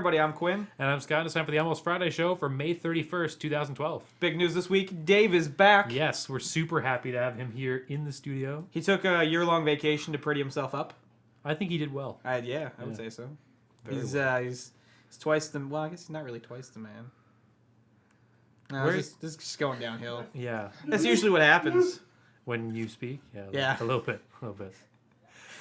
everybody, I'm Quinn. And I'm Scott, and it's time for the Almost Friday show for May 31st, 2012. Big news this week, Dave is back. Yes, we're super happy to have him here in the studio. He took a year-long vacation to pretty himself up. I think he did well. I would say so. He's twice the, well, I guess he's not really twice the man. No, this is just going downhill. Yeah. That's usually what happens. When you speak? Yeah. A little bit.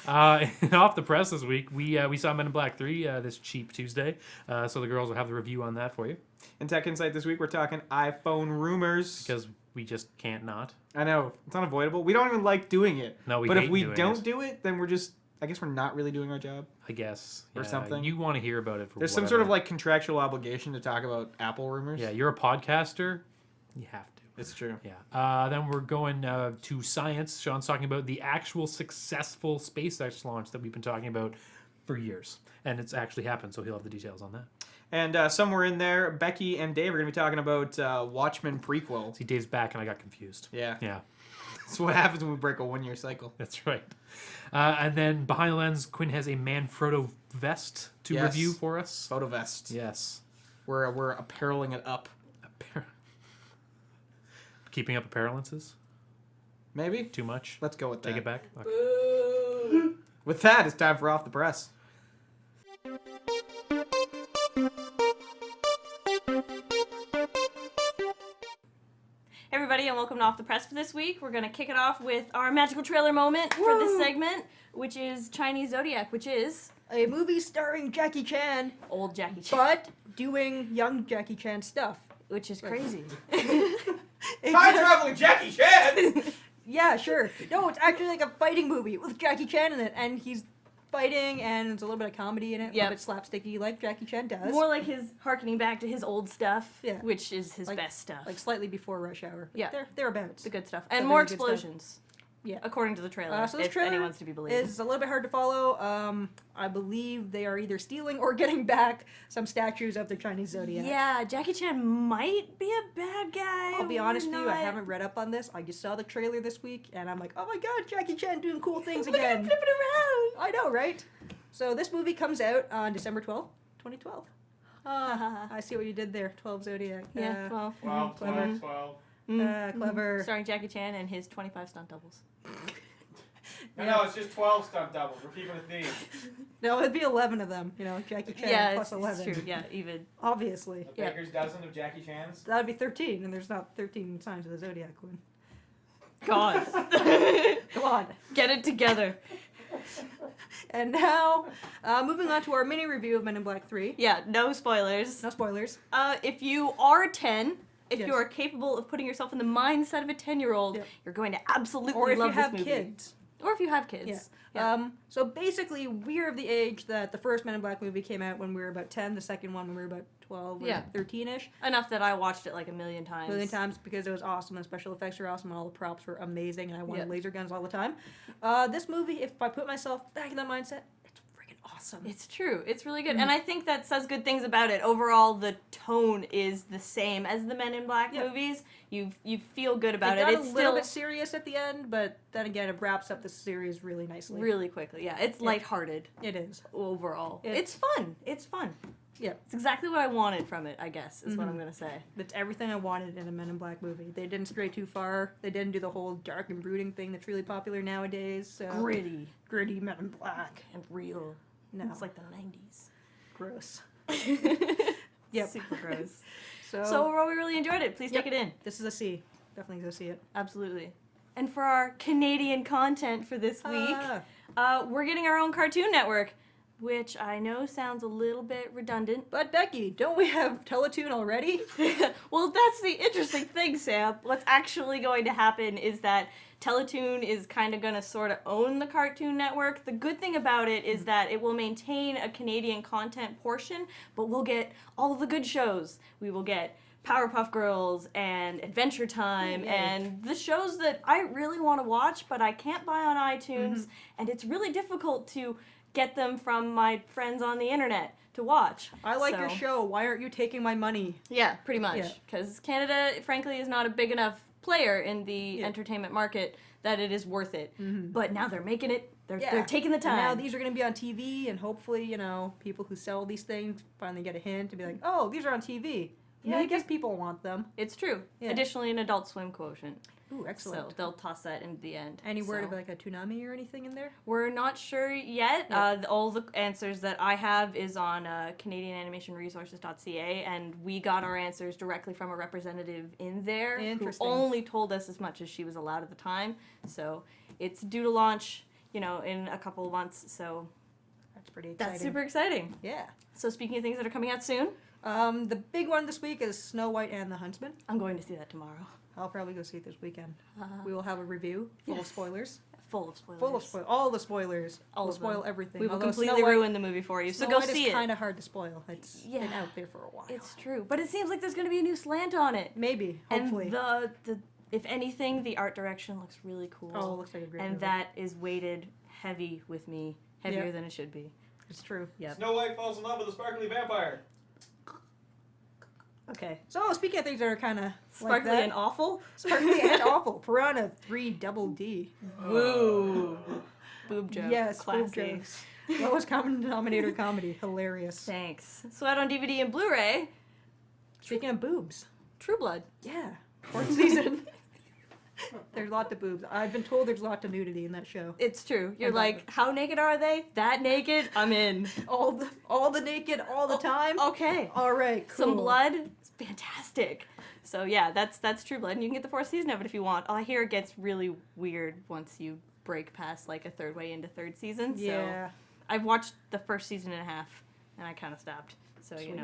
Off the press this week, we saw Men in Black 3 this cheap Tuesday, so the girls will have the review on that for you. In Tech Insight this week, we're talking iPhone rumors. Because we just can't not. I know, it's unavoidable. We don't even like doing it. No, but if we don't do it, then we're just, I guess we're not really doing our job. I guess. Or something. You want to hear about it for There's whatever. some sort of like contractual obligation to talk about Apple rumors. Yeah, you're a podcaster. You have to. It's true. Yeah. Then we're going to science. Sean's talking about the actual successful SpaceX launch that we've been talking about for years. And it's actually happened, so he'll have the details on that. And somewhere in there, Beccy and Dave are going to be talking about Watchmen prequel. See, Dave's back and I got confused. Yeah. Yeah. That's what happens when we break a one-year cycle. That's right. And then behind the lens, Quinn has a Manfrotto vest to review for us. Photo vest. Yes. We're apparaling it up. Keeping up apparences? Maybe? Too much? Let's go with that. Take it back? Okay. Boo. With that, it's time for Off the Press. Hey everybody, and welcome to Off the Press for this week. We're going to kick it off with our magical trailer moment for this segment, which is Chinese Zodiac, which is a movie starring Jackie Chan, old Jackie Chan. but doing young Jackie Chan stuff. Which is crazy. Time-traveling Jackie Chan! Yeah, sure. No, it's actually like a fighting movie with Jackie Chan in it, and he's fighting, and there's a little bit of comedy in it, a little bit slapsticky like Jackie Chan does. More like his harkening back to his old stuff, which is his like, best stuff. Like slightly before Rush Hour. Yeah. Thereabouts. The good stuff. And more really good stuff. explosions. Yeah, according to the trailer, so this if trailer anyone's to be believed. is a little bit hard to follow. I believe they are either stealing or getting back some statues of the Chinese Zodiac. Yeah, Jackie Chan might be a bad guy. I'll be honest with you, I haven't read up on this. I just saw the trailer this week, and I'm like, oh my god, Jackie Chan doing cool things Look again. at him flipping around. I know, right? So this movie comes out on December 12th, 2012. I see what you did there. 12 Zodiac. Yeah, 12. 12. Clever. Starring Jackie Chan and his 25 stunt doubles. No, it's just 12 stunt doubles. We're keeping a theme. No, it'd be 11 of them. You know, Jackie Chan plus 11. It's true. Yeah, even. Obviously. A baker's dozen of Jackie Chan's. That would be 13, and there's not 13 signs of the Zodiac, Quinn. God. Come on. Get it together. And now, moving on to our mini review of Men in Black 3. Yeah, no spoilers. No spoilers. If you are 10, if Yes. you are capable of putting yourself in the mindset of a 10-year-old, you're going to absolutely Or if love you have this movie. kids. Or if you have kids. Yeah. So basically, we're of the age that the first Men in Black movie came out when we were about 10, the second one when we were about 12 or 13-ish. Enough that I watched it like a million times. Because it was awesome, and special effects were awesome, and all the props were amazing, and I wanted laser guns all the time. This movie, if I put myself back in that mindset, it's freaking awesome. It's true. It's really good. And I think that says good things about it. Overall, the tone is the same as the Men in Black movies. You feel good about it. It's It's a little still bit serious at the end, but then again, it wraps up the series really nicely. really quickly. Yeah, it's lighthearted It is. overall. It's fun. It's fun. Yeah. It's exactly what I wanted from it, I guess, is what I'm going to say. It's everything I wanted in a Men in Black movie. They didn't stray too far. They didn't do the whole dark and brooding thing that's really popular nowadays. So. Gritty Men in Black. And real. No. It's like the 90s. Gross. Yep. Super gross. So So we really enjoyed it. Please take it in. this is a C. Definitely go see it. Absolutely. And for our Canadian content for this week, we're getting our own Cartoon Network, which I know sounds a little bit redundant. But Becky, don't we have Teletoon already? Well, that's the interesting thing, Sam. What's actually going to happen is that Teletoon is kind of going to sort of own the Cartoon Network. The good thing about it is that it will maintain a Canadian content portion, but we'll get all of the good shows. We will get Powerpuff Girls and Adventure Time and the shows that I really want to watch, but I can't buy on iTunes, and it's really difficult to get them from my friends on the internet to watch. I like your show. Why aren't you taking my money? Yeah, pretty much. Because Canada, frankly, is not a big enough player in the entertainment market that it is worth it. But now they're making it They're taking the time. And now these are going to be on TV, and hopefully, people who sell these things finally get a hint to be like, oh, these are on TV. Yeah, I guess people want them. It's true. Yeah. Additionally, an Adult Swim quotient. Ooh, excellent. So they'll toss that in the end. Any word of like a Toonami or anything in there? We're not sure yet. Yeah. All the answers that I have is on CanadianAnimationResources.ca, and we got our answers directly from a representative in there who only told us as much as she was allowed at the time. So it's due to launch, in a couple of months. So that's pretty exciting. That's super exciting. Yeah. So speaking of things that are coming out soon, the big one this week is Snow White and the Huntsman. I'm going to see that tomorrow. I'll probably go see it this weekend. We will have a review full of spoilers. Full of spoilers. Full of spoilers. All the spoilers. We'll of spoil them. everything. We will Although completely ruin the movie for you. So Snow go White see is it. kind of hard to spoil. It's been out there for a while. It's true, but it seems like there's going to be a new slant on it. Maybe, hopefully. And if anything, the art direction looks really cool. Oh, it looks like a great movie. that is weighted heavy with me, heavier than it should be. It's true. Yep. Snow White falls in love with a sparkly vampire. Okay. So, speaking of things that are kind of Sparkly like and awful. Sparkly and awful. Piranha 3 Double D. Woo. Boob joke. Yes, Classy. boob jokes. Lowest common denominator comedy. Hilarious. Thanks. So out on DVD and Blu-ray, Speaking of boobs. True Blood. Yeah. Fourth season. There's lots of boobs. I've been told there's lots of nudity in that show. It's true. You're I love like, it. how naked are they? That naked? I'm in. All the naked, all the time? Okay. All right, cool. Some blood. It's fantastic. So yeah, that's True Blood, and you can get the fourth season of it if you want. I hear it gets really weird once you break past like a third way into third season. Yeah. So I've watched the first season and a half, and I kind of stopped. So Sweet.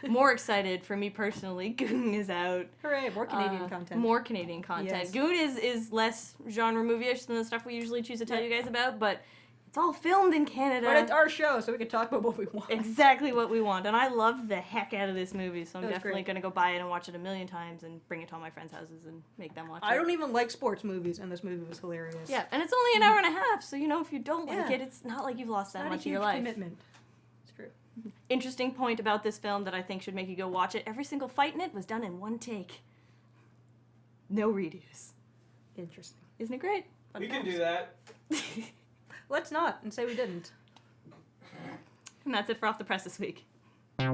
More excited for me personally. Goon is out. Hooray, more Canadian content. More Canadian content. Yes. Goon is less genre movie-ish than the stuff we usually choose to tell you guys about, but it's all filmed in Canada. But it's our show, so we can talk about what we want. Exactly what we want. And I love the heck out of this movie, so I'm That was definitely great. going to go buy it and watch it a million times and bring it to all my friends' houses and make them watch it. I don't even like sports movies, and this movie was hilarious. Yeah, and it's only an hour and a half, so if you don't like Yeah. it, it's not like you've lost that Not much a of your huge life. commitment. It's true. Interesting point about this film that I think should make you go watch it. Every single fight in it was done in one take. No redos. Interesting. Isn't it great? We can do that. Let's not and say we didn't. And that's it for Off the Press this week. Hey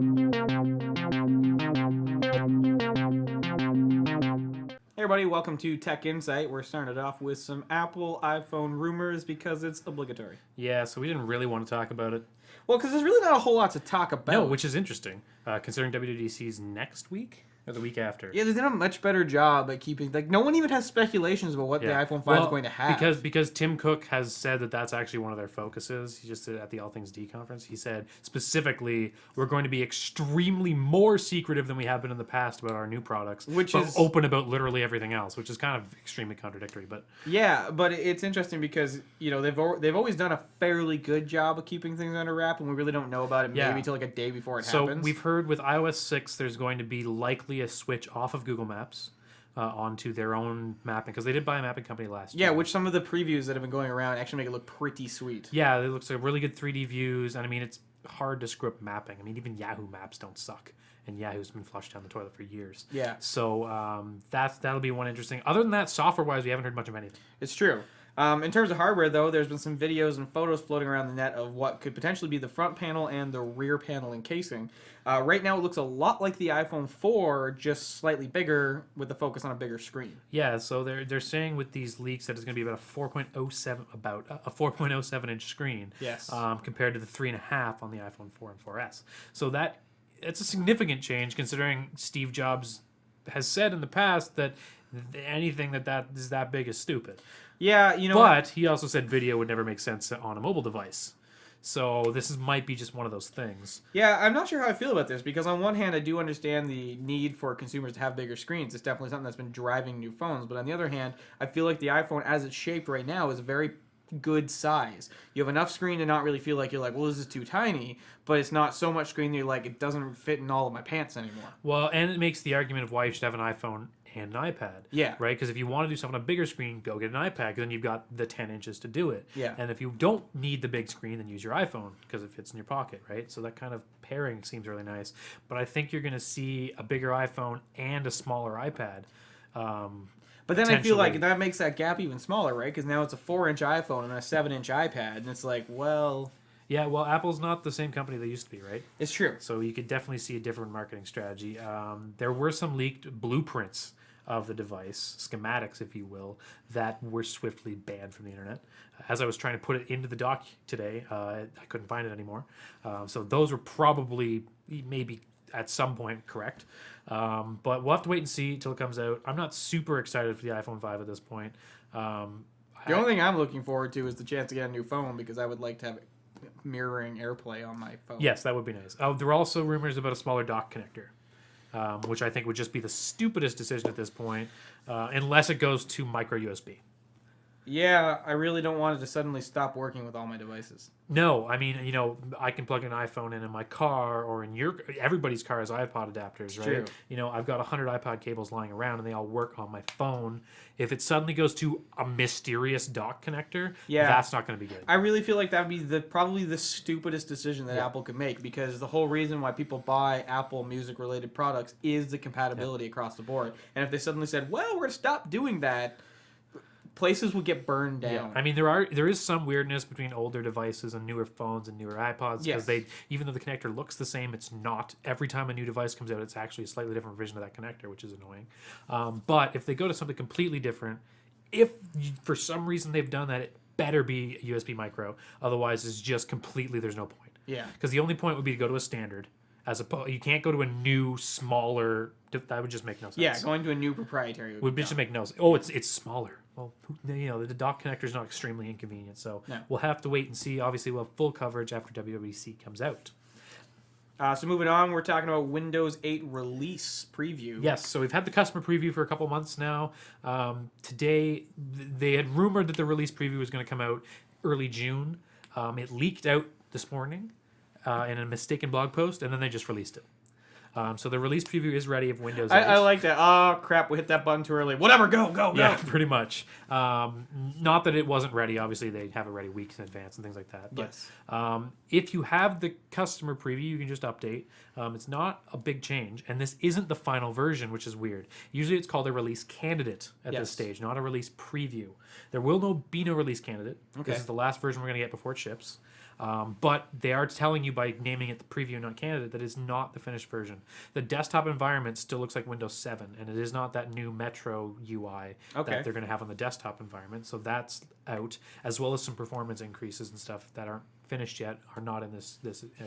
everybody, welcome to Tech Insight. We're starting it off with some Apple iPhone rumors because it's obligatory. Yeah, so we didn't really want to talk about it. Well, because there's really not a whole lot to talk about. No, which is interesting, considering WWDC's next week or the week after. Yeah, they did a much better job at keeping... no one even has speculations about what the iPhone 5 is going to have. Because Tim Cook has said that that's actually one of their focuses. He just said at the All Things D conference, he said specifically, we're going to be extremely more secretive than we have been in the past about our new products, but open about literally everything else, which is kind of extremely contradictory. But yeah, but it's interesting because they've always done a fairly good job of keeping things under wrap, and we really don't know about it maybe until like a day before it happens. So we've heard with iOS 6, there's going to be likely a switch off of Google Maps onto their own mapping, because they did buy a mapping company last year. Yeah, which some of the previews that have been going around actually make it look pretty sweet. Yeah, it looks like really good 3D views, and I mean, it's hard to screw up mapping. I mean, even Yahoo Maps don't suck, and Yahoo's been flushed down the toilet for years. Yeah. So that'll be one interesting. Other than that, software-wise, we haven't heard much of anything. It's true. In terms of hardware, though, there's been some videos and photos floating around the net of what could potentially be the front panel and the rear panel encasing. Right now, it looks a lot like the iPhone 4, just slightly bigger with the focus on a bigger screen. Yeah, so they're saying with these leaks that it's going to be about a 4.07 inch screen. Yes. Compared to the 3.5 on the iPhone 4 and 4S. So it's a significant change, considering Steve Jobs has said in the past that anything that is that big is stupid. Yeah, But he also said video would never make sense on a mobile device. So this might be just one of those things. Yeah, I'm not sure how I feel about this, because on one hand, I do understand the need for consumers to have bigger screens. It's definitely something that's been driving new phones. But on the other hand, I feel like the iPhone, as it's shaped right now, is a very good size. You have enough screen to not really feel like you're like, well, this is too tiny, but it's not so much screen that you're like, it doesn't fit in all of my pants anymore. Well, and it makes the argument of why you should have an iPhone and an iPad. Yeah. Right? Because if you want to do something on a bigger screen, go get an iPad, because then you've got the 10 inches to do it. Yeah. And if you don't need the big screen, then use your iPhone, because it fits in your pocket, right? So that kind of pairing seems really nice. But I think you're going to see a bigger iPhone and a smaller iPad. But then I feel like Potentially. that makes that gap even smaller, right? Because now it's a 4-inch iPhone and a 7-inch iPad, and it's like, well, Yeah, well, Apple's not the same company they used to be, right? it's true. So you could definitely see a different marketing strategy. There were some leaked blueprints of the device, schematics, if you will, that were swiftly banned from the internet. As I was trying to put it into the doc today, I couldn't find it anymore. So those were probably maybe at some point correct. But we'll have to wait and see till it comes out. I'm not super excited for the iPhone 5 at this point. The only thing I'm looking forward to is the chance to get a new phone because I would like to have mirroring AirPlay on my phone. Yes, that would be nice. There are also rumors about a smaller dock connector, which I think would just be the stupidest decision at this point, unless it goes to micro USB. Yeah, I really don't want it to suddenly stop working with all my devices. No, I mean, I can plug an iPhone in my car or in everybody's car has iPod adapters, right? True. I've got 100 iPod cables lying around and they all work on my phone. If it suddenly goes to a mysterious dock connector, that's not going to be good. I really feel like that would be probably the stupidest decision that Apple could make because the whole reason why people buy Apple Music related products is the compatibility across the board. And if they suddenly said, well, we're going to stop doing that, places will get burned down. Yeah. I mean, there is some weirdness between older devices and newer phones and newer iPods because even though the connector looks the same, it's not. Every time a new device comes out, it's actually a slightly different version of that connector, which is annoying. But if they go to something completely different, if for some reason they've done that, it better be USB micro. Otherwise, it's just completely there's no point. Yeah. Because the only point would be to go to a standard. You can't go to a new, smaller. That would just make no sense. Yeah, going to a new proprietary would just make no sense. Oh, it's smaller. Well, the dock connector is not extremely inconvenient, so we'll have to wait and see. Obviously, we'll have full coverage after WWDC comes out. So moving on, we're talking about Windows 8 release preview. Yes, so we've had the customer preview for a couple months now. Today, they had rumored that the release preview was going to come out early June. It leaked out this morning in a mistaken blog post, and then they just released it. So the release preview is ready of Windows 8. I like that. Oh, crap, we hit that button too early. Whatever, go. Yeah, pretty much. Not that it wasn't ready. Obviously, they have it ready weeks in advance and things like that. But if you have the customer preview, you can just update. It's not a big change. And this isn't the final version, which is weird. Usually it's called a release candidate at this stage, not a release preview. There will be no release candidate. Okay. This is the last version we're going to get before it ships. But they are telling you by naming it the preview, not candidate, that it's not the finished version. The desktop environment still looks like Windows 7, and it is not that new Metro UI that they're going to have on the desktop environment. So that's out, as well as some performance increases and stuff that aren't finished yet, are not in this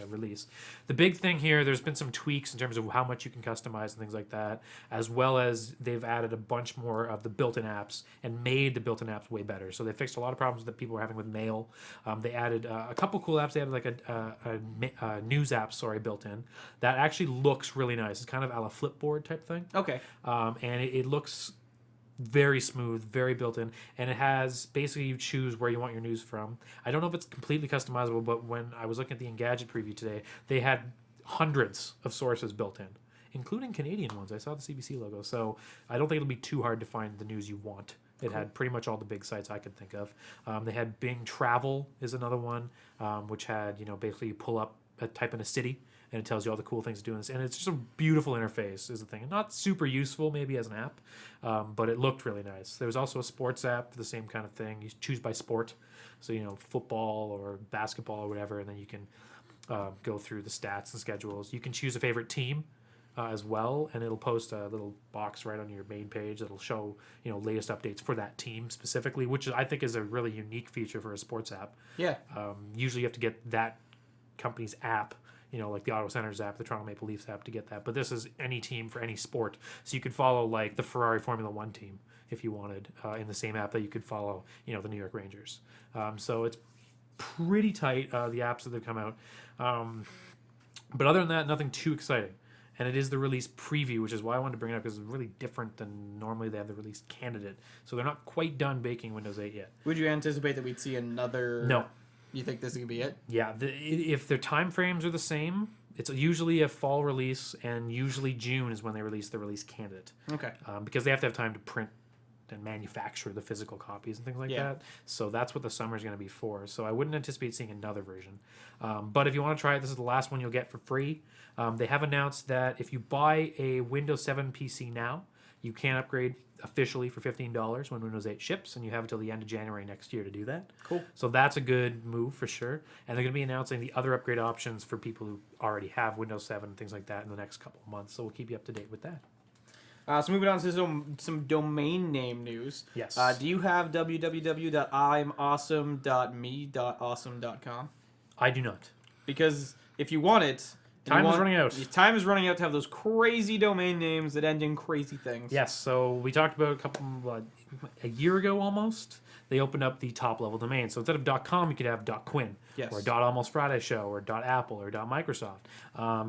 release. The big thing here, there's been some tweaks in terms of how much you can customize and things like that, as well as they've added a bunch more of the built-in apps and made the built-in apps way better. So they fixed a lot of problems that people were having with Mail. They added a couple cool apps. They added like a news app, built in that actually looks really nice. It's kind of a la Flipboard type thing. Okay. And it looks very smooth, very built in, and it has basically you choose where you want your news from. I don't know if it's completely customizable, but when I was looking at the Engadget preview today, they had hundreds of sources built in, including Canadian ones. I saw the CBC logo, so I don't think it'll be too hard to find the news you want. It had pretty much all the big sites I could think of. They had Bing Travel is another one, which had basically you pull up, type in a city, and it tells you all the cool things to do in this. And it's just a beautiful interface is the thing. Not super useful maybe as an app, but it looked really nice. There was also a sports app for the same kind of thing. You choose by sport. So, football or basketball or whatever, and then you can go through the stats and schedules. You can choose a favorite team as well, and it'll post a little box right on your main page that'll show latest updates for that team specifically, which I think is a really unique feature for a sports app. Yeah. Usually you have to get that company's app, like the Auto Centers app, the Toronto Maple Leafs app to get that. But this is any team for any sport. So you could follow like the Ferrari Formula One team if you wanted in the same app that you could follow, the New York Rangers. So it's pretty tight, the apps that have come out. But other than that, nothing too exciting. And it is the release preview, which is why I wanted to bring it up, because it's really different than normally they have the release candidate. So they're not quite done baking Windows 8 yet. Would you anticipate that we'd see another... No. You think this is going to be it? Yeah, if their time frames are the same, it's usually a fall release, and usually June is when they release the release candidate. Okay. Because they have to have time to print and manufacture the physical copies and things like that. So that's what the summer is going to be for. So I wouldn't anticipate seeing another version. But if you want to try it, this is the last one you'll get for free. They have announced that if you buy a Windows 7 PC now, You can upgrade officially for $15 when Windows 8 ships, and you have until the end of January next year to do that. Cool. So that's a good move for sure. And they're going to be announcing the other upgrade options for people who already have Windows 7 and things like that in the next couple of months. So we'll keep you up to date with that. So moving on to some domain name news. Yes. Do you have www.imawesome.me.awesome.com? I do not. Because if you want it, Time is running out. Time is running out to have those crazy domain names that end in crazy things. Yes, so we talked about a year ago almost. They opened up the top level domain. So instead of .com, you could have .Quinn, Yes. or .almost Friday Show, or .apple, or .microsoft.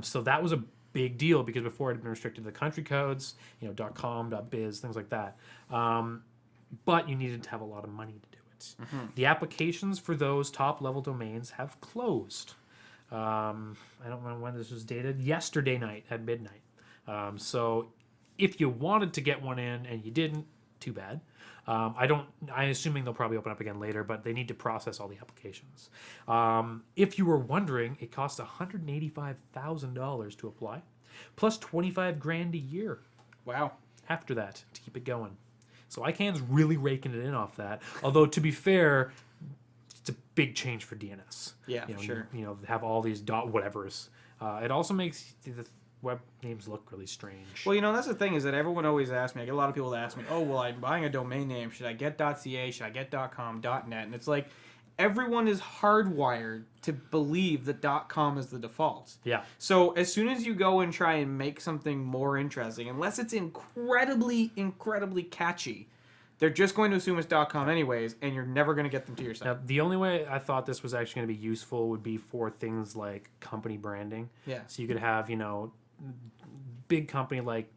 So that was a big deal because before it had been restricted to the country codes, .com, .biz, things like that. But you needed to have a lot of money to do it. Mm-hmm. The applications for those top level domains have closed. I don't remember when this was dated. Yesterday night at midnight. So if you wanted to get one in and you didn't, too bad. I'm assuming they'll probably open up again later, but they need to process all the applications. If you were wondering, it costs $185,000 to apply, plus $25,000 a year Wow. after that to keep it going. So ICANN's really raking it in off that. Although to be fair, it's a big change for DNS. Yeah, for sure. Have all these whatevers. It also makes the web names look really strange. Well, that's the thing is that everyone always asks me. I get a lot of people that ask me, "Oh, well, I'm buying a domain name. Should I get .ca? Should I get .com? .net?" And it's like everyone is hardwired to believe that .com is the default. Yeah. So as soon as you go and try and make something more interesting, unless it's incredibly, incredibly catchy, they're just going to assume it's .com anyways, and you're never going to get them to your site. Now, the only way I thought this was actually going to be useful would be for things like company branding. Yeah. So you could have, big company like,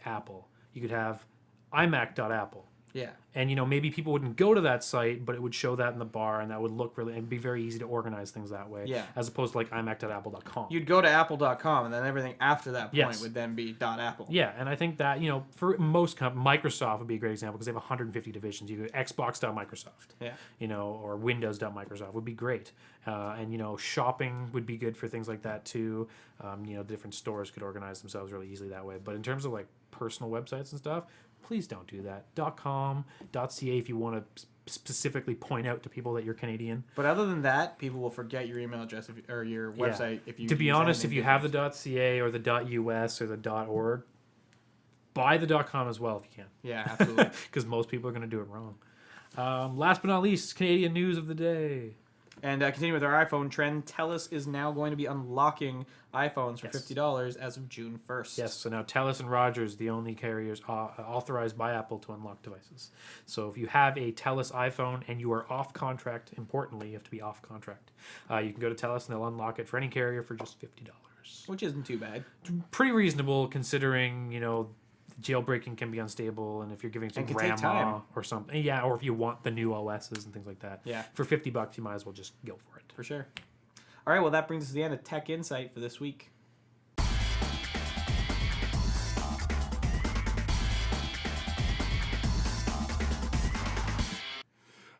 Apple. You could have iMac.apple. Yeah. And, maybe people wouldn't go to that site, but it would show that in the bar, and that would look really, and be very easy to organize things that way. Yeah. As opposed to like iMac.apple.com. You'd go to apple.com, and then everything after that point Yes. would then be .apple. Yeah, and I think that, for most Microsoft would be a great example because they have 150 divisions. You go Xbox.Microsoft, Yeah. or Windows.Microsoft would be great. And, shopping would be good for things like that too. Different stores could organize themselves really easily that way. But in terms of like personal websites and stuff, please don't do that. .com, .ca if you want to specifically point out to people that you're Canadian. But other than that, people will forget your email address or your website if you. To be use honest, if anything you have different. the .ca or the .us or the .org, buy the .com as well if you can. Yeah, absolutely. Because most people are going to do it wrong. Last but not least, Canadian news of the day. And continuing with our iPhone trend, TELUS is now going to be unlocking iPhones for $50 as of June 1st. Yes, so now TELUS and Rogers, the only carriers authorized by Apple to unlock devices. So if you have a TELUS iPhone and you are off contract, importantly, you have to be off contract. You can go to TELUS and they'll unlock it for any carrier for just $50. Which isn't too bad. Pretty reasonable considering, jailbreaking can be unstable, and if you're giving it to And can take grandma time. or something, or if you want the new OSs and things like that, Yeah. for $50 you might as well just go for it. For sure. All right, well, that brings us to the end of Tech Insight for this week.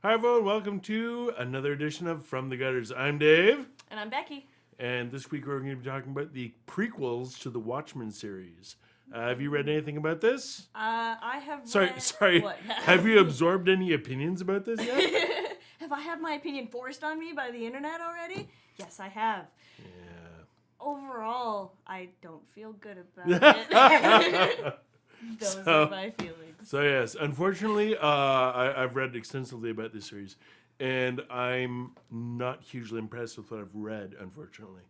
Hi everyone, welcome to another edition of From the Gutters. I'm Dave, And I'm Becky. and this week we're going to be talking about the prequels to the Watchmen series. Have you read anything about this? I have Sorry. What? Have you absorbed any opinions about this yet? Have I had my opinion forced on me by the internet already? Yes, I have. Yeah. Overall, I don't feel good about it. Those are my feelings. So yes, unfortunately, I've read extensively about this series, and I'm not hugely impressed with what I've read, unfortunately.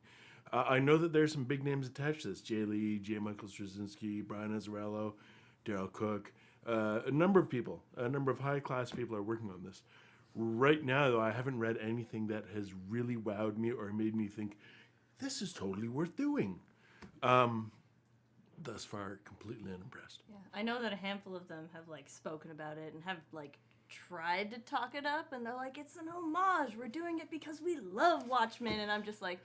I know that there's some big names attached to this. Jay Lee, J. Michael Straczynski, Brian Azzarello, Daryl Cook. A number of people, a number of high-class people are working on this. Right now, though, I haven't read anything that has really wowed me or made me think, this is totally worth doing. Thus far, completely unimpressed. Yeah, I know that a handful of them have spoken about it and have tried to talk it up, and they're like, "It's an homage. We're doing it because we love Watchmen." And I'm just like,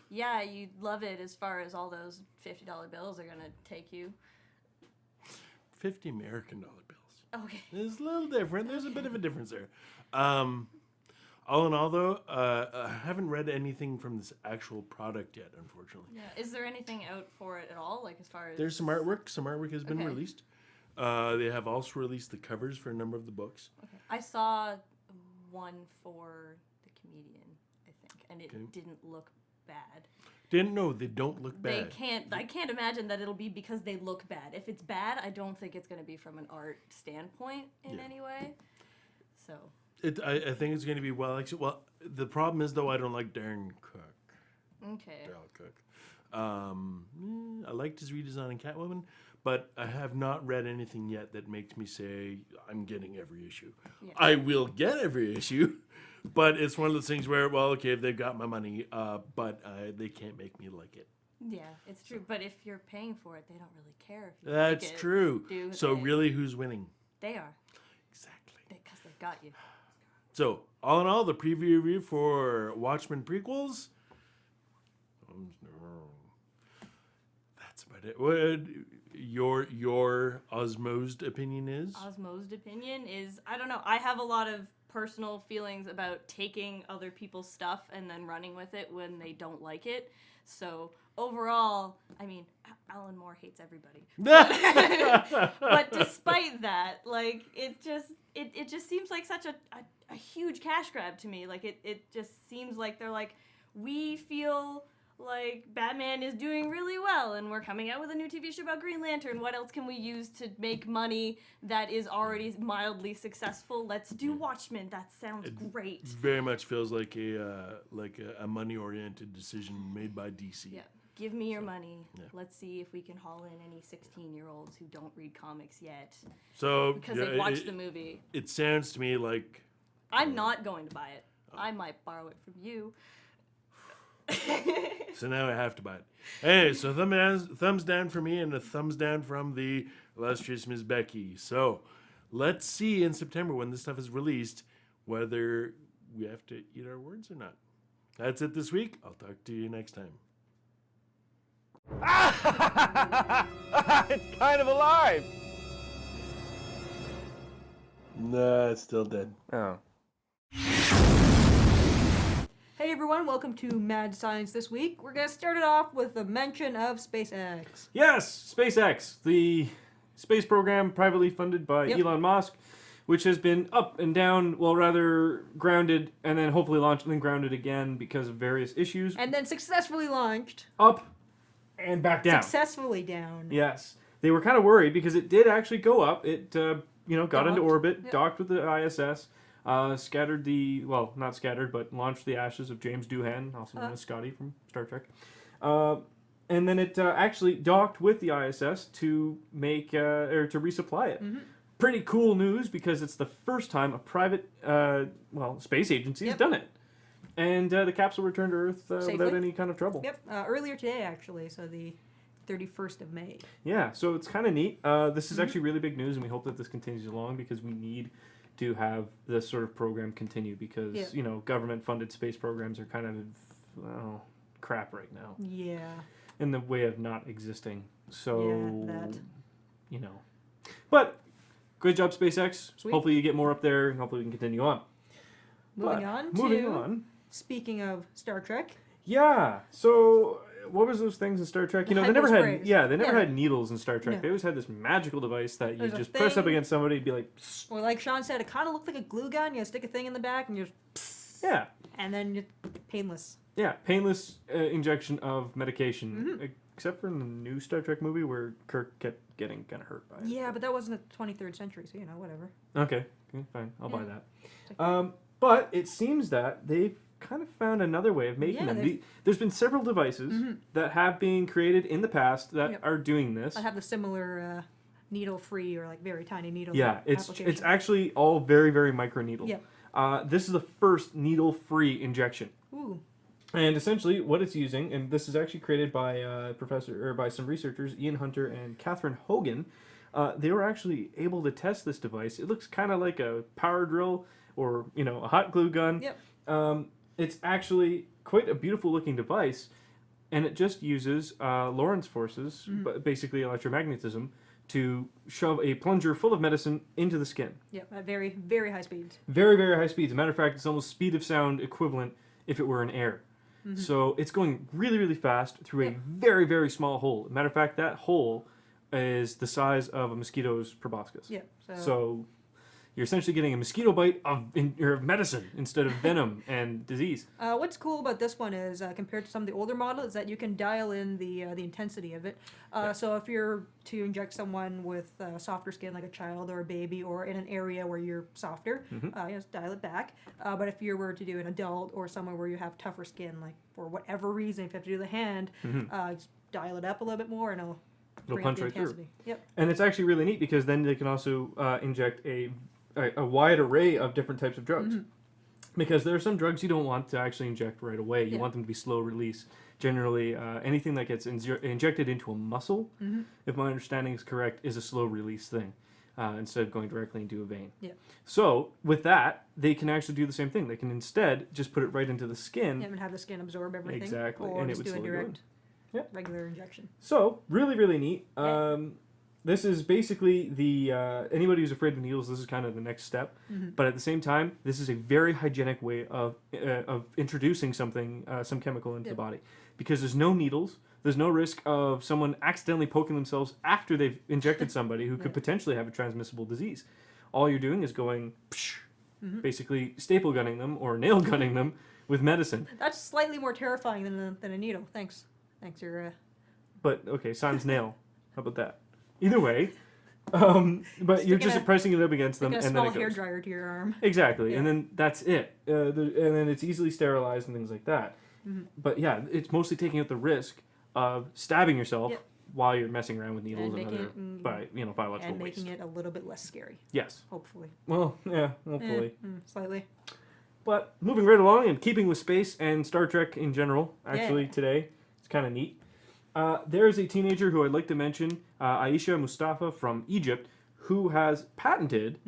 "Yeah, you love it as far as all those $50 bills are gonna take you." 50 American dollar bills. Okay. It's a little different. There's a bit of a difference there. All in all, though, I haven't read anything from this actual product yet, unfortunately. Yeah. Is there anything out for it at all? As far as There's some artwork. Some artwork has been Okay. released. They have also released the covers for a number of the books. Okay. I saw one for the comedian, I think, and it didn't look bad. They don't look bad. I can't imagine that it'll be because they look bad. If it's bad, I don't think it's going to be from an art standpoint in any way. So. I think it's going to be well. Actually, well, the problem is though I don't like Darren Cook. Okay. Darryl Cook. I liked his redesign in Catwoman, but I have not read anything yet that makes me say I'm getting every issue. Yeah. I will get every issue, but it's one of those things where, well, okay, if they've got my money, but they can't make me like it. Yeah, it's true. But if you're paying for it, they don't really care if you That's like it. true. So really, who's winning? They are. Exactly. Because they've got you. So, all in all, the preview review for Watchmen prequels. That's about it. What your Osmosed opinion is? Osmosed opinion is, I don't know. I have a lot of personal feelings about taking other people's stuff and then running with it when they don't like it. So overall, I mean, Alan Moore hates everybody. But despite that, like, it just seems like such a huge cash grab to me. Like, it just seems like they're like, we feel like Batman is doing really well and we're coming out with a new TV show about Green Lantern. What else can we use to make money that is already mildly successful? Let's do Watchmen. That sounds great. It very much feels like a money-oriented decision made by DC. Yeah. Give me your money. Yeah. Let's see if we can haul in any 16-year-olds who don't read comics yet. So because they've watched the movie. It sounds to me like I'm not going to buy it. I might borrow it from you. So now I have to buy it. Hey, so thumbs down for me and a thumbs down from the illustrious Ms. Beccy. So let's see in September when this stuff is released whether we have to eat our words or not. That's it this week. I'll talk to you next time. It's kind of alive. Nah, it's still dead. Oh. Hey everyone, welcome to Mad Science this week. We're going to start it off with a mention of SpaceX. Yes, SpaceX, the space program privately funded by Elon Musk, which has been up and down, well, rather grounded, and then hopefully launched and then grounded again because of various issues. And then successfully launched. Up and back down. Successfully down. Yes. They were kind of worried because it did actually go up. It, got into orbit, docked with the ISS. Scattered not scattered, but launched the ashes of James Doohan, also known as Scotty from Star Trek. And then it actually docked with the ISS to make or to resupply it. Mm-hmm. Pretty cool news because it's the first time a private space agency has done it. And the capsule returned to Earth without any kind of trouble. Yep, earlier today actually, so the 31st of May. Yeah, so it's kind of neat. This is actually really big news, and we hope that this continues along because we need to have this sort of program continue because, government-funded space programs are kind of, crap right now. Yeah. In the way of not existing. So, that. But, good job, SpaceX. Sweet. Hopefully you get more up there, and hopefully we can continue on. Moving on. Speaking of Star Trek. Yeah, so what was those things in Star Trek? They never had needles in Star Trek. No. They always had this magical device that you just press up against somebody and be like, psst. Or like Sean said, it kind of looked like a glue gun. You stick a thing in the back and you're just, yeah. And then you're painless. Yeah, painless injection of medication. Mm-hmm. Except for in the new Star Trek movie where Kirk kept getting kind of hurt by it. Yeah, but that wasn't the 23rd century, so whatever. Okay, fine. I'll buy that. But it seems that they've kind of found another way of making them. There's been several devices that have been created in the past that are doing this. I have the similar needle-free or like very tiny needle. Yeah, it's actually all very, very micro needle. Yeah. This is the first needle-free injection. Ooh. And essentially, what it's using, and this is actually created by by some researchers, Ian Hunter and Catherine Hogan. They were actually able to test this device. It looks kind of like a power drill or a hot glue gun. Yep. It's actually quite a beautiful looking device, and it just uses Lorentz forces, basically electromagnetism, to shove a plunger full of medicine into the skin. Yep, at very, very high speeds. Very, very high speeds. As a matter of fact, it's almost speed of sound equivalent if it were in air. Mm-hmm. So it's going really, really fast through a very, very small hole. As a matter of fact, that hole is the size of a mosquito's proboscis. Yeah. So you're essentially getting a mosquito bite of medicine instead of venom and disease. What's cool about this one is, compared to some of the older models, is that you can dial in the intensity of it. So if you're to inject someone with softer skin, like a child or a baby, or in an area where you're softer, just dial it back. But if you were to do an adult or somewhere where you have tougher skin, like for whatever reason, if you have to do the hand, just dial it up a little bit more, and it'll bring up punch the right through. intensity. Yep. And it's actually really neat because then they can also inject a wide array of different types of drugs. Because there are some drugs you don't want to actually inject right away. You want them to be slow release. Generally, anything that gets injected into a muscle, if my understanding is correct, is a slow release thing instead of going directly into a vein. Yeah. So with that, they can actually do the same thing. They can instead just put it right into the skin. And have the skin absorb everything. Exactly, Or and it just would do a slowly go direct, in. regular injection. So really, really neat. Yeah. This is basically the anybody who's afraid of needles. This is kind of the next step, but at the same time, this is a very hygienic way of introducing something, some chemical into the body, because there's no needles. There's no risk of someone accidentally poking themselves after they've injected somebody who could potentially have a transmissible disease. All you're doing is going, psh, basically staple gunning them or nail gunning them with medicine. That's slightly more terrifying than a needle. Thanks, you're. But okay, sans nail. How about that? Either way, but you're just pressing it up against them, a and then small it goes. hairdryer to your arm. Exactly, and then that's it. And then it's easily sterilized and things like that. But yeah, it's mostly taking out the risk of stabbing yourself while you're messing around with needles and other biological And waste. making it a little bit less scary. Yes. Hopefully. Well, yeah, hopefully. Slightly. But moving right along and keeping with space and Star Trek in general, actually today, it's kind of neat. There's a teenager who I'd like to mention, Aisha Mustafa from Egypt, who has patented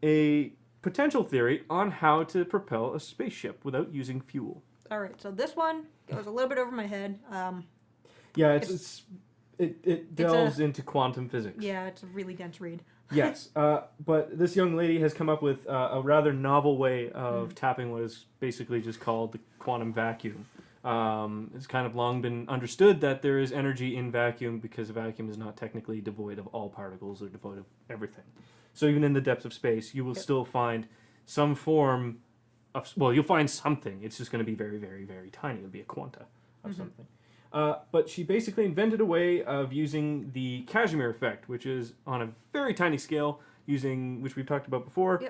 a potential theory on how to propel a spaceship without using fuel. All right, so this one goes a little bit over my head. Yeah, it delves into quantum physics. Yeah, it's a really dense read. Yes, but this young lady has come up with a rather novel way of tapping what is basically just called the quantum vacuum. It's kind of long been understood that there is energy in vacuum because a vacuum is not technically devoid of all particles or devoid of everything. So even in the depths of space, you will still find some form of, well, you'll find something. It's just going to be very, very, very tiny. It'll be a quanta of something. But she basically invented a way of using the Casimir effect, which is on a very tiny scale, using, which we've talked about before,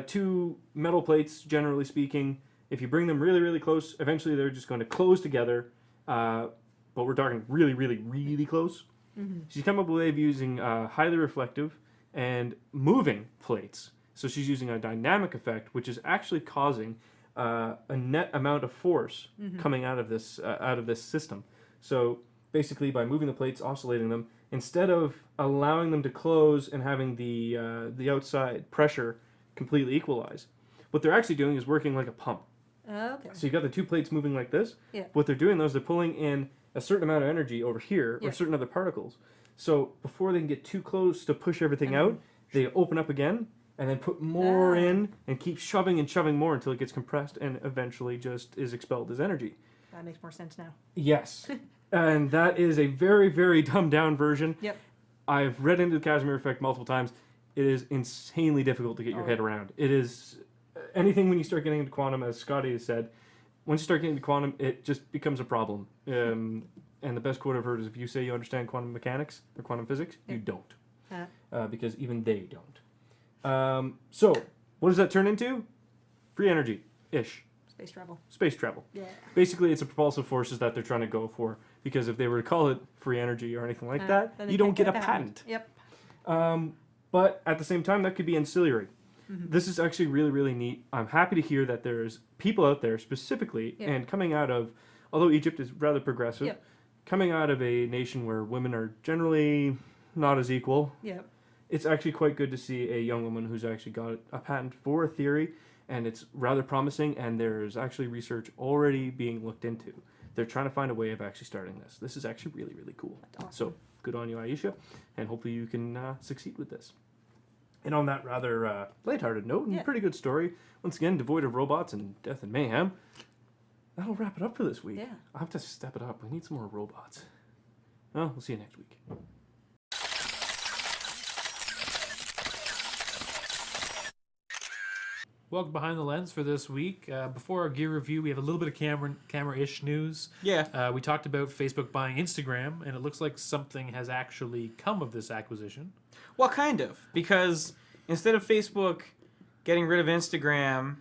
two metal plates, generally speaking. If you bring them really, really close, eventually they're just going to close together. But we're talking really, really, really close. She's come up with a way of using highly reflective and moving plates. So she's using a dynamic effect, which is actually causing a net amount of force coming out of this system. So basically, by moving the plates, oscillating them, instead of allowing them to close and having the outside pressure completely equalize, what they're actually doing is working like a pump. Okay. So you've got the two plates moving like this. Yeah. What they're doing, though, is they're pulling in a certain amount of energy over here, or certain other particles. So before they can get too close to push everything out, they open up again, and then put more in, and keep shoving and shoving more until it gets compressed, and eventually just is expelled as energy. That makes more sense now. Yes. And that is a very, very dumbed down version. Yep. I've read into the Casimir effect multiple times. It is insanely difficult to get your head around. It is anything when you start getting into quantum, as Scotty has said, once you start getting into quantum, it just becomes a problem. And the best quote I've heard is, if you say you understand quantum mechanics or quantum physics, you don't. Because even they don't. So, what does that turn into? Free energy-ish. Space travel. Space travel. Yeah. Basically, it's a propulsive forces that they're trying to go for, because if they were to call it free energy or anything like that, then they you don't can't get a patent. Yep. But at the same time, that could be ancillary. This is actually really, really neat. I'm happy to hear that there's people out there specifically, and coming out of, although Egypt is rather progressive, coming out of a nation where women are generally not as equal, it's actually quite good to see a young woman who's actually got a patent for a theory, and it's rather promising, and there's actually research already being looked into. They're trying to find a way of actually starting this. This is actually really, really cool. That's awesome. So good on you, Aisha, and hopefully you can succeed with this. And on that rather lighthearted note, and pretty good story, once again, devoid of robots and death and mayhem, that'll wrap it up for this week. Yeah. I'll have to step it up. We need some more robots. Well, we'll see you next week. Welcome behind the lens for this week. Before our gear review, we have a little bit of camera-ish news. Yeah. We talked about Facebook buying Instagram, and it looks like something has actually come of this acquisition. Well, kind of, because instead of Facebook getting rid of Instagram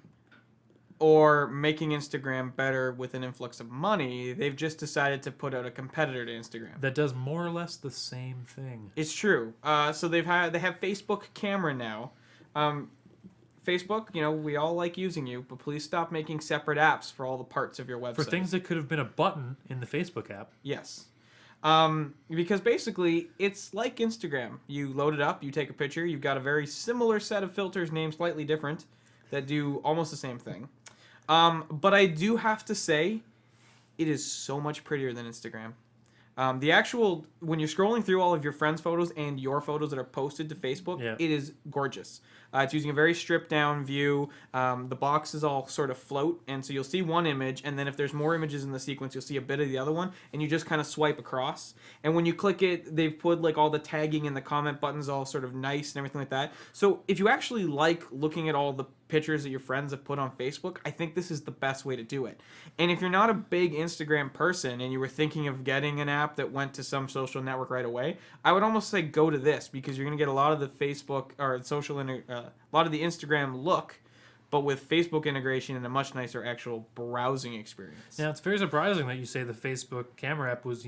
or making Instagram better with an influx of money, they've just decided to put out a competitor to Instagram. That does more or less the same thing. It's true. So they have Facebook Camera now. Facebook, we all like using you, but please stop making separate apps for all the parts of your website. For things that could have been a button in the Facebook app. Yes. Because basically, it's like Instagram. You load it up, you take a picture, you've got a very similar set of filters named slightly different that do almost the same thing. But I do have to say, it is so much prettier than Instagram. When you're scrolling through all of your friends' photos and your photos that are posted to Facebook, It is gorgeous. It's using a very stripped down view. The boxes all sort of float, and so you'll see one image, and then if there's more images in the sequence, you'll see a bit of the other one, and you just kind of swipe across. And when you click it, they've put like all the tagging and the comment buttons all sort of nice and everything like that. So if you actually like looking at all the pictures that your friends have put on Facebook, I think this is the best way to do it. And if you're not a big Instagram person and you were thinking of getting an app that went to some social network right away, I would almost say go to this, because you're going to get a lot of the Facebook or a lot of the Instagram look, but with Facebook integration and a much nicer actual browsing experience. Now, it's very surprising that you say the Facebook camera app was,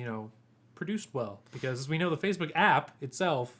produced well, because as we know, the Facebook app itself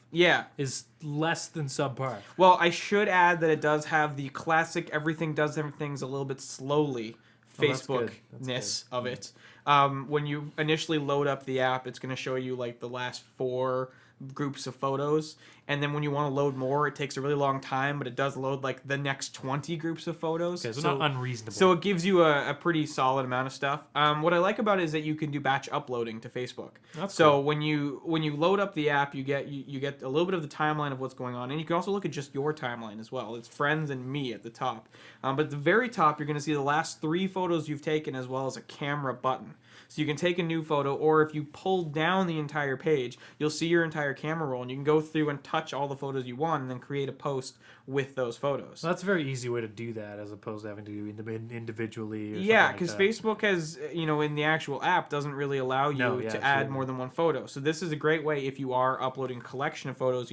is less than subpar. Well, I should add that it does have the classic everything does everything's a little bit slowly Facebook-ness of it. When you initially load up the app, it's going to show you like the last 4 groups of photos, and then when you want to load more, it takes a really long time, but it does load like the next 20 groups of photos. Okay, so not unreasonable. So it gives you a pretty solid amount of stuff. What I like about it is that you can do batch uploading to Facebook. That's so cool. when you load up the app, you get a little bit of the timeline of what's going on, and you can also look at just your timeline as well. It's friends and me at the top, but at the very top, you're going to see the last 3 photos you've taken, as well as a camera button. So you can take a new photo, or if you pull down the entire page, you'll see your entire camera roll, and you can go through and touch all the photos you want, and then create a post with those photos. Well, that's a very easy way to do that, as opposed to having to do individually. Yeah, because Facebook has, in the actual app, doesn't really allow you to add more than one photo. So this is a great way if you are uploading a collection of photos,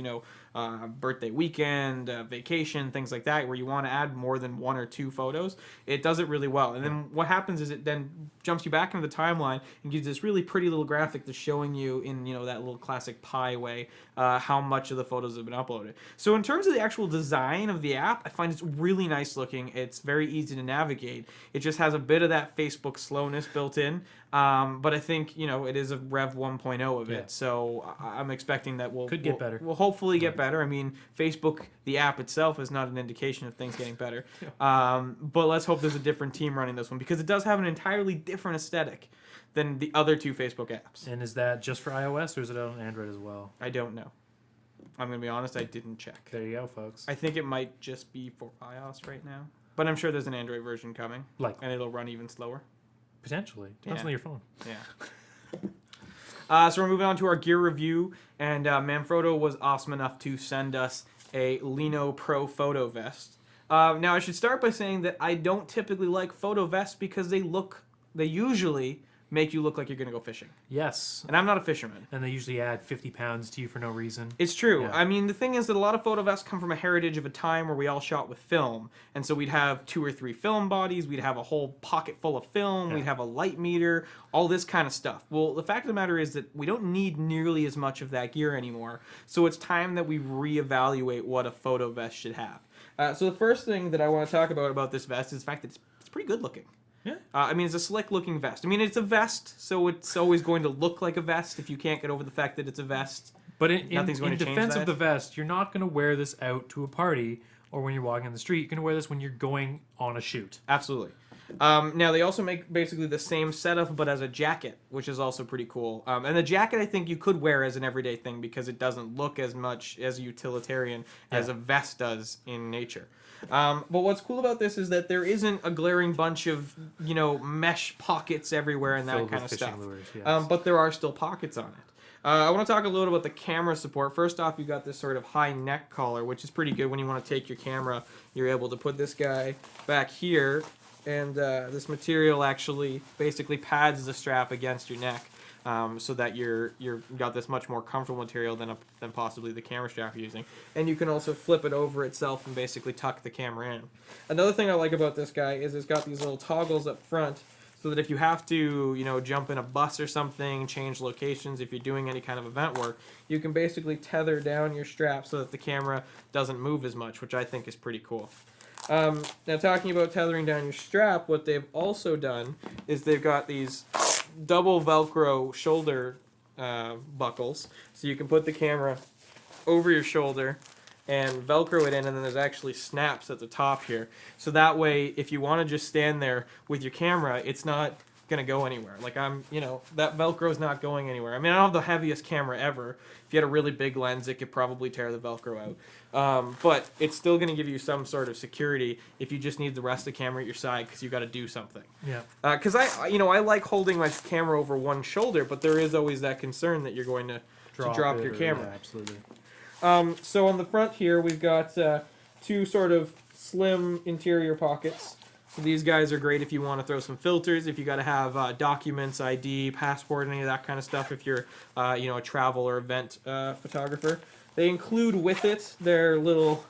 birthday weekend, vacation, things like that, where you want to add more than 1 or 2 photos. It does it really well. And then what happens is it then jumps you back into the timeline and gives this really pretty little graphic that's showing you in, that little classic pie way, how much of the photos have been uploaded. So in terms of the actual design of the app, I find it's really nice looking. It's very easy to navigate. It just has a bit of that Facebook slowness built in. But I think, it is a Rev 1.0 of it. So I'm expecting that we'll get better. We'll hopefully get better. I mean, Facebook, the app itself, is not an indication of things getting better. But let's hope there's a different team running this one, because it does have an entirely different aesthetic than the other 2 Facebook apps. And is that just for iOS, or is it on Android as well? I don't know. I'm going to be honest, I didn't check. There you go, folks. I think it might just be for iOS right now. But I'm sure there's an Android version coming. Likely. And it'll run even slower. Potentially. Depends on your phone. Yeah. So we're moving on to our gear review, and Manfrotto was awesome enough to send us a Lino Pro photo vest. Now I should start by saying that I don't typically like photo vests because they usually make you look like you're going to go fishing. Yes. And I'm not a fisherman. And they usually add 50 pounds to you for no reason. It's true. Yeah. I mean, the thing is that a lot of photo vests come from a heritage of a time where we all shot with film. And so we'd have 2 or 3 film bodies, we'd have a whole pocket full of film, we'd have a light meter, all this kind of stuff. Well, the fact of the matter is that we don't need nearly as much of that gear anymore. So it's time that we reevaluate what a photo vest should have. So the first thing that I want to talk about this vest is the fact that it's pretty good looking. Yeah. I mean, it's a slick-looking vest. I mean, it's a vest, so it's always going to look like a vest if you can't get over the fact that it's a vest. But in change defense that. of the vest, you're not going to wear this out to a party or when you're walking on the street. You're going to wear this when you're going on a shoot. Absolutely. Now, they also make basically the same setup, but as a jacket, which is also pretty cool. And the jacket, I think you could wear as an everyday thing because it doesn't look as much as utilitarian as a vest does in nature. But what's cool about this is that there isn't a glaring bunch of, mesh pockets everywhere and that Filled kind with of fishing stuff. lures, yes. But there are still pockets on it. I want to talk a little about the camera support. First off, you got this sort of high neck collar, which is pretty good when you want to take your camera. You're able to put this guy back here, and this material actually basically pads the strap against your neck, so that you're got this much more comfortable material than possibly the camera strap you're using. And you can also flip it over itself and basically tuck the camera in. Another thing I like about this guy is it's got these little toggles up front, so that if you have to, jump in a bus or something, change locations, if you're doing any kind of event work, you can basically tether down your strap so that the camera doesn't move as much, which I think is pretty cool. Now, talking about tethering down your strap, what they've also done is they've got these double Velcro shoulder buckles, so you can put the camera over your shoulder and Velcro it in, and then there's actually snaps at the top here. So that way, if you want to just stand there with your camera, it's not going to go anywhere. Like that Velcro is not going anywhere. I mean, I don't have the heaviest camera ever. If you had a really big lens, it could probably tear the Velcro out. But it's still going to give you some sort of security if you just need the rest of the camera at your side because you got to do something. Yeah. Because I like holding my camera over one shoulder, but there is always that concern that you're going to drop your camera. Yeah, absolutely. So on the front here, we've got two sort of slim interior pockets. So these guys are great if you want to throw some filters, if you got to have documents, ID, passport, any of that kind of stuff, if you're a travel or event photographer. They include with it their little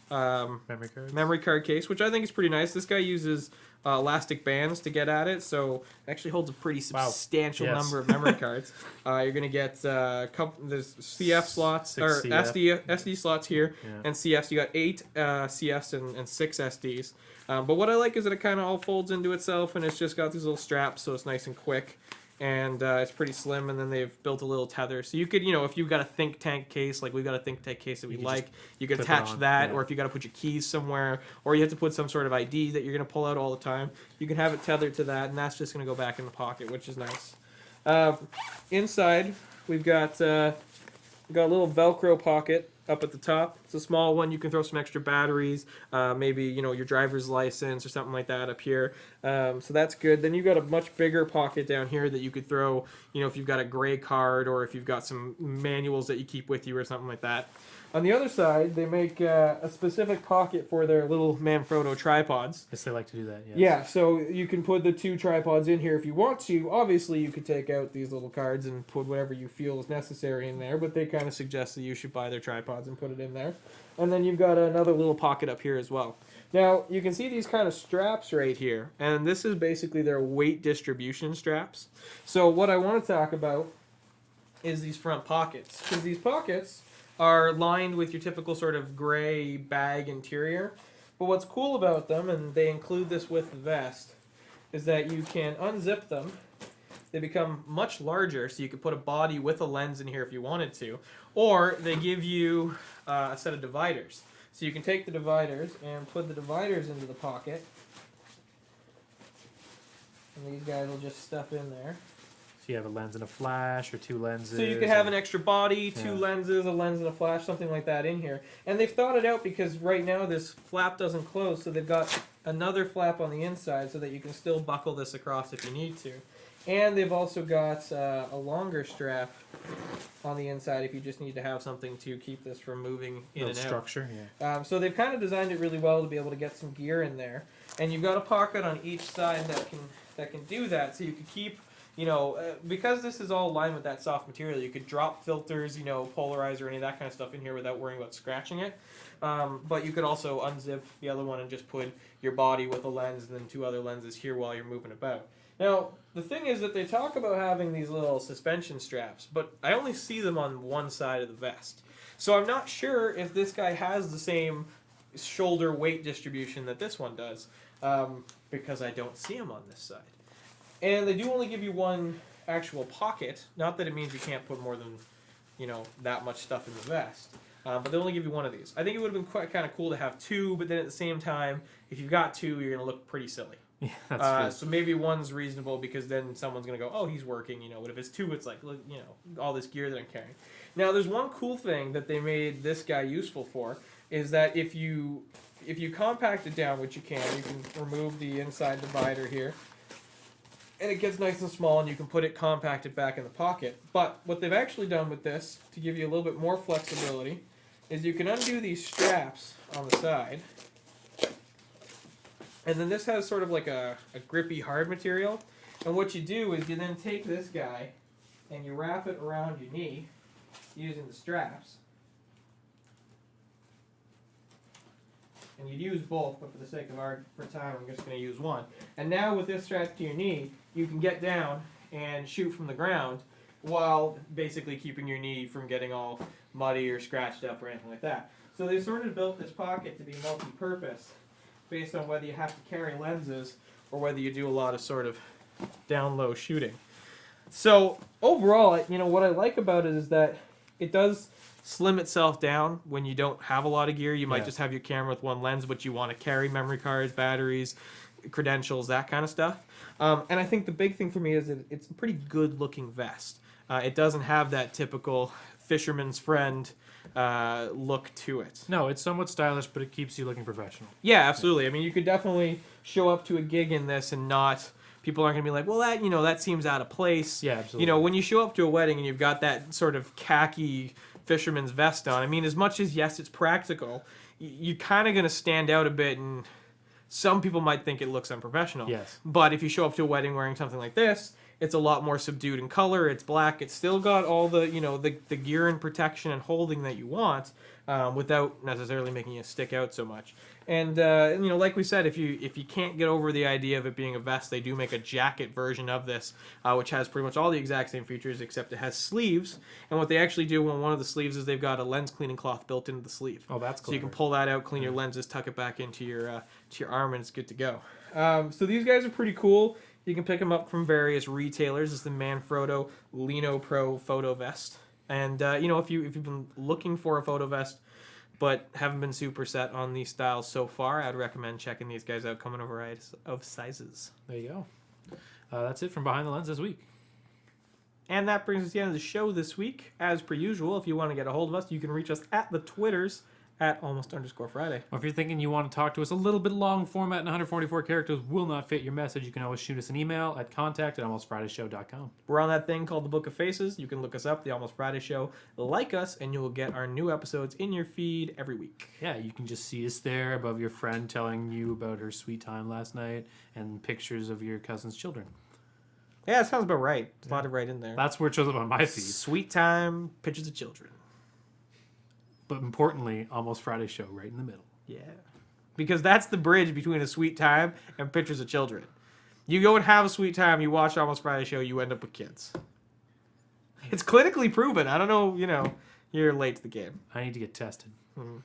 memory card case, which I think is pretty nice. This guy uses elastic bands to get at it, so it actually holds a pretty substantial number of memory cards. You're going to get there's CF slots, or CF. SD slots here, and CFs. You got 8 CFs and 6 SDs. But what I like is that it kind of all folds into itself, and it's just got these little straps, so it's nice and quick. And it's pretty slim, and then they've built a little tether. So you could, if you've got a think tank case, like we've got a think tank case that we like, you could attach that, or if you got to put your keys somewhere, or you have to put some sort of ID that you're going to pull out all the time, you can have it tethered to that, and that's just going to go back in the pocket, which is nice. Inside, we've got a little Velcro pocket up at the top. It's a small one. You can throw some extra batteries, maybe your driver's license or something like that up here. So that's good. Then you've got a much bigger pocket down here that you could throw, if you've got a gray card or if you've got some manuals that you keep with you or something like that. On the other side, they make a specific pocket for their little Manfrotto tripods. Yes, they like to do that, yes. Yeah, so you can put the 2 tripods in here if you want to. Obviously, you could take out these little cards and put whatever you feel is necessary in there, but they kind of suggest that you should buy their tripods and put it in there. And then you've got another little pocket up here as well. Now, you can see these kind of straps right here, and this is basically their weight distribution straps. So what I want to talk about is these front pockets, because these pockets are lined with your typical sort of gray bag interior. But what's cool about them, and they include this with the vest, is that you can unzip them. They become much larger, so you could put a body with a lens in here if you wanted to. Or they give you a set of dividers. So you can take the dividers and put the dividers into the pocket. And these guys will just stuff in there. So you have a lens and a flash, or 2 lenses. So you could have an extra body, 2 lenses, a lens and a flash, something like that in here. And they've thought it out because right now this flap doesn't close, so they've got another flap on the inside so that you can still buckle this across if you need to. And they've also got a longer strap on the inside if you just need to have something to keep this from moving in and out. Structure, So they've kind of designed it really well to be able to get some gear in there. And you've got a pocket on each side that can do that, so you could keep, because this is all lined with that soft material, you could drop filters, polarizer, any of that kind of stuff in here without worrying about scratching it. But you could also unzip the other one and just put your body with a lens and then 2 other lenses here while you're moving about. Now, the thing is that they talk about having these little suspension straps, but I only see them on one side of the vest. So I'm not sure if this guy has the same shoulder weight distribution that this one does, because I don't see them on this side. And they do only give you one actual pocket. Not that it means you can't put more than, that much stuff in the vest. But they only give you one of these. I think it would have been quite kind of cool to have 2, but then at the same time, if you've got 2, you're going to look pretty silly. Yeah, that's so maybe one's reasonable because then someone's going to go, oh, he's working, But if it's 2, it's like, all this gear that I'm carrying. Now, there's one cool thing that they made this guy useful for, is that if you compact it down, which you can remove the inside divider here. and it gets nice and small, and you can put it compacted back in the pocket. But what they've actually done with this, to give you a little bit more flexibility, is you can undo these straps on the side. And then this has sort of like a grippy hard material. And what you do is you then take this guy and you wrap it around your knee using the straps. And you'd use both, but for the sake of for time, I'm just going to use one. And now with this strapped to your knee, you can get down and shoot from the ground while basically keeping your knee from getting all muddy or scratched up or anything like that. So they sort of built this pocket to be multi-purpose based on whether you have to carry lenses or whether you do a lot of sort of down-low shooting. So overall, what I like about it is that it does slim itself down when you don't have a lot of gear. You might just have your camera with one lens, but you want to carry memory cards, batteries, credentials, that kind of stuff. And I think the big thing for me is that it's a pretty good-looking vest. It doesn't have that typical fisherman's friend look to it. No, it's somewhat stylish, but it keeps you looking professional. Yeah, absolutely. I mean, you could definitely show up to a gig in this and not... People aren't going to be like, well, that seems out of place. Yeah, absolutely. When you show up to a wedding and you've got that sort of khaki fisherman's vest on, I mean, as much as, yes, it's practical, you're kind of going to stand out a bit, and some people might think it looks unprofessional. Yes. But if you show up to a wedding wearing something like this, it's a lot more subdued in color. It's black. It's still got all the, the gear and protection and holding that you want without necessarily making it stick out so much. And, like we said, if you can't get over the idea of it being a vest, they do make a jacket version of this, which has pretty much all the exact same features, except it has sleeves. And what they actually do on one of the sleeves is they've got a lens cleaning cloth built into the sleeve. Oh, that's cool. So you can pull that out, clean your lenses, tuck it back into your arm, and it's good to go. So these guys are pretty cool. You can pick them up from various retailers. It's the Manfrotto Lino Pro Photo Vest. And, if you've been looking for a photo vest, but haven't been super set on these styles so far, I'd recommend checking these guys out, coming in a variety of sizes. There you go. That's it from Behind the Lens this week. And that brings us to the end of the show this week. As per usual, if you want to get a hold of us, you can reach us at the Twitters at @almost_Friday. Or if you're thinking you want to talk to us a little bit long format and 144 characters will not fit your message, you can always shoot us an email at contact@almostfridayshow.com. We're on that thing called the Book of Faces. You can look us up, The Almost Friday Show, like us, and you will get our new episodes in your feed every week. Yeah, you can just see us there above your friend telling you about her sweet time last night and pictures of your cousin's children. Yeah, that sounds about right. There's a lot of right in there. That's where it shows up on my feed. Sweet time, pictures of children. But importantly, Almost Friday Show right in the middle. Yeah. Because that's the bridge between a sweet time and pictures of children. You go and have a sweet time, you watch Almost Friday Show, you end up with kids. It's clinically proven. I don't know, you're late to the game. I need to get tested. Mm-hmm.